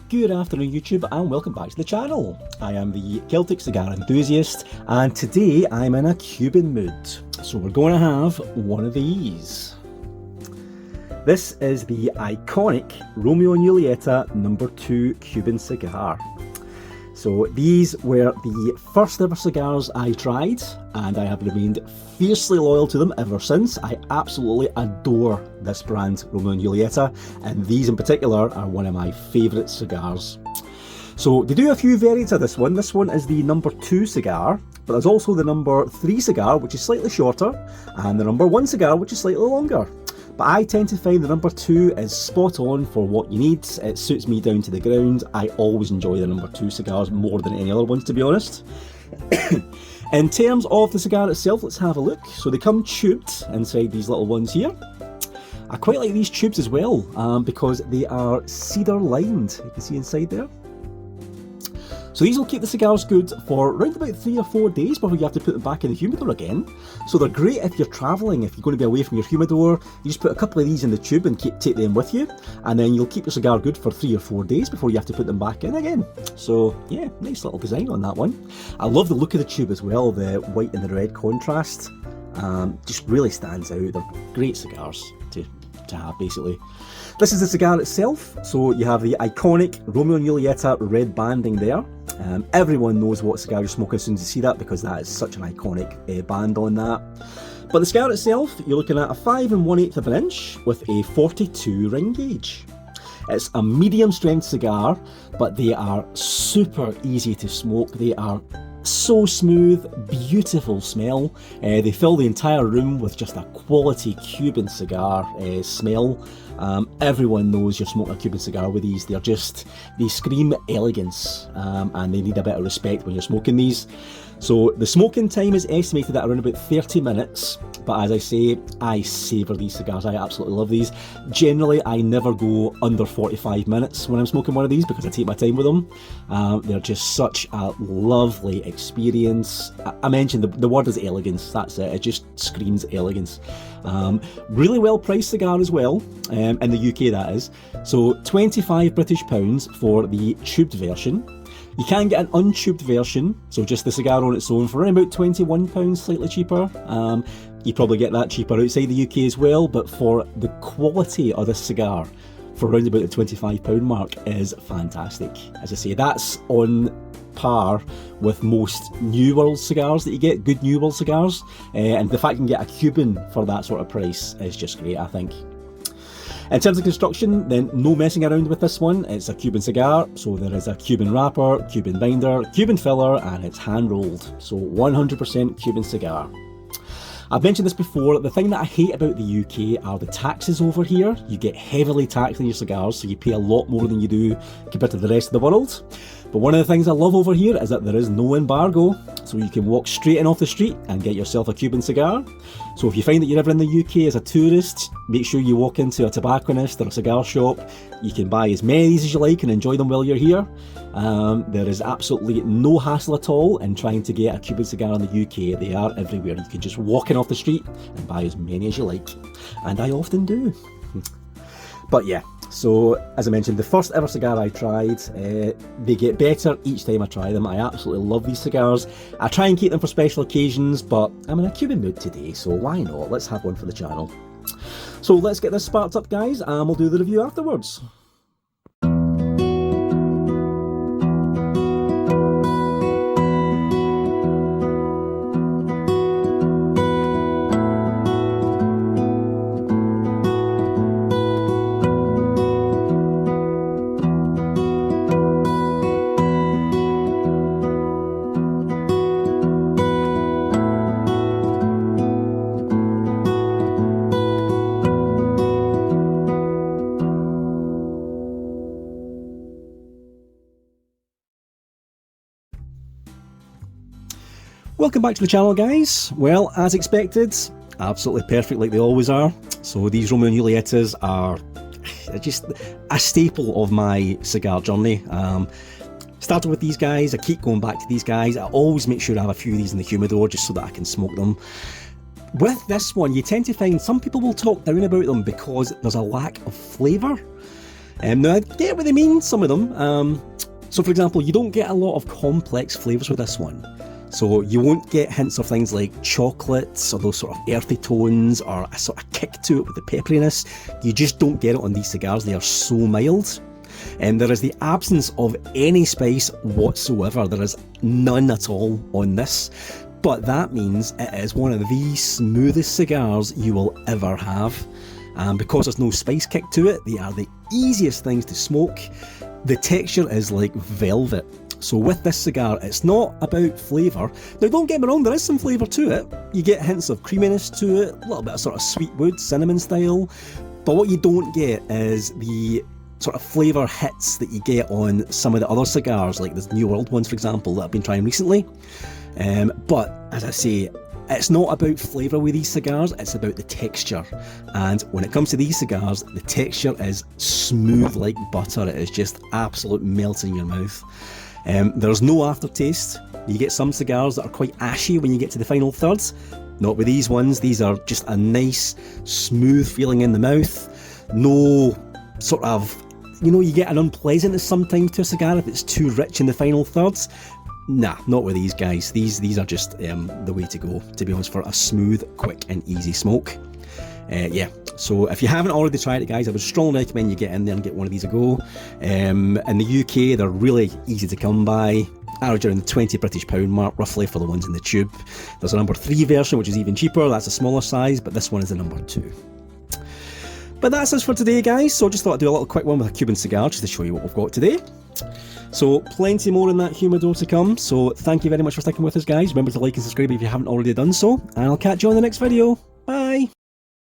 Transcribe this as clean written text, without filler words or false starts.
Good afternoon YouTube and welcome back to the channel. I am the Celtic cigar enthusiast and today I'm in a Cuban mood. So we're going to have one of these. This is the iconic Romeo Julieta No.2 Cuban cigar. So these were the first ever cigars I tried and I have remained fiercely loyal to them ever since. I absolutely adore this brand, Romeo Julieta, and these in particular are one of my favourite cigars. So they do a few variants of this one. This one is the No.2 cigar, but there's also the No.3 cigar, which is slightly shorter, and the No.1 cigar, which is slightly longer. But I tend to find the No.2 is spot on for what you need. It suits me down to the ground. I always enjoy the No.2 cigars more than any other ones, to be honest. In terms of the cigar itself, let's have a look. So they come tubed inside these little ones here. I quite like these tubes as well because they are cedar lined. You can see inside there. So these will keep the cigars good for around about 3 or 4 days before you have to put them back in the humidor again. So they're great if you're travelling, if you're going to be away from your humidor. You just put a couple of these in the tube and take them with you, and then you'll keep your cigar good for 3 or 4 days before you have to put them back in again. So yeah, nice little design on that one. I love the look of the tube as well, the white and the red contrast. Just really stands out. They're great cigars to have basically. This is the cigar itself. So you have the iconic Romeo Julieta red banding there. Everyone knows what cigar you're smoking as soon as you see that because that is such an iconic band on that. But the cigar itself, you're looking at a 5 1/8 of an inch with a 42 ring gauge. It's a medium strength cigar, but they are super easy to smoke. They are so smooth, beautiful smell. They fill the entire room with just a quality Cuban cigar smell. Everyone knows you're smoking a Cuban cigar with these. They scream elegance and they need a bit of respect when you're smoking these. So the smoking time is estimated at around about 30 minutes, but as I say, I savour these cigars. I absolutely love these. Generally, I never go under 45 minutes when I'm smoking one of these because I take my time with them. They're just such a lovely experience. I mentioned the word is elegance, that's it. It just screams elegance. Really well priced cigar as well, in the UK that is. So £25 British for the tubed version. You can get an untubed version, so just the cigar on its own, for around about £21, slightly cheaper. You probably get that cheaper outside the UK as well, but for the quality of this cigar, for around about the £25 mark, is fantastic. As I say, that's on par with most New World cigars that you get, good New World cigars, and the fact you can get a Cuban for that sort of price is just great, I think. In terms of construction, then no messing around with this one. It's a Cuban cigar, so there is a Cuban wrapper, Cuban binder, Cuban filler, and it's hand rolled. So 100% Cuban cigar. I've mentioned this before, the thing that I hate about the UK are the taxes over here. You get heavily taxed on your cigars, so you pay a lot more than you do compared to the rest of the world. But one of the things I love over here is that there is no embargo, so you can walk straight in off the street and get yourself a Cuban cigar. So if you find that you're ever in the UK as a tourist, make sure you walk into a tobacconist or a cigar shop. You can buy as many as you like and enjoy them while you're here. There is absolutely no hassle at all in trying to get a Cuban cigar in the UK. They are everywhere. You can just walk in off the street and buy as many as you like. And I often do. But yeah. So, as I mentioned, the first ever cigar I tried, they get better each time I try them. I absolutely love these cigars. I try and keep them for special occasions, but I'm in a Cuban mood today, so why not? Let's have one for the channel. So let's get this sparked up, guys, and we'll do the review afterwards. Welcome back to the channel, guys. Well, as expected, absolutely perfect like they always are. So these Romeo Julietas are just a staple of my cigar journey. Started with these guys, I keep going back to these guys. I always make sure I have a few of these in the humidor just so that I can smoke them. With this one, you tend to find some people will talk down about them because there's a lack of flavour. Now I get what they mean, some of them. So for example, you don't get a lot of complex flavours with this one. So you won't get hints of things like chocolates or those sort of earthy tones or a sort of kick to it with the pepperiness. You just don't get it on these cigars, they are so mild. And there is the absence of any spice whatsoever, there is none at all on this. But that means it is one of the smoothest cigars you will ever have. And because there's no spice kick to it, they are the easiest things to smoke. The texture is like velvet. So with this cigar, it's not about flavour. Now don't get me wrong, there is some flavour to it. You get hints of creaminess to it, a little bit of sort of sweet wood, cinnamon style. But what you don't get is the sort of flavour hits that you get on some of the other cigars, like the New World ones, for example, that I've been trying recently. But as I say, it's not about flavour with these cigars, it's about the texture. And when it comes to these cigars, the texture is smooth like butter. It is just absolute melting in your mouth. There's no aftertaste. You get some cigars that are quite ashy when you get to the final thirds. Not with these ones. These are just a nice, smooth feeling in the mouth. No sort of, you get an unpleasantness sometimes to a cigar if it's too rich in the final thirds. Nah, not with these guys. These are just the way to go, to be honest, for a smooth, quick and easy smoke. Yeah, so if you haven't already tried it, guys, I would strongly recommend you get in there and get one of these a go. In the UK, they're really easy to come by. Average around the £20 British mark, roughly, for the ones in the tube. There's a number 3 version, which is even cheaper. That's a smaller size, but this one is the number 2. But that's us for today, guys. So I just thought I'd do a little quick one with a Cuban cigar, just to show you what we've got today. So plenty more in that humidor to come. So thank you very much for sticking with us, guys. Remember to like and subscribe if you haven't already done so. And I'll catch you on the next video.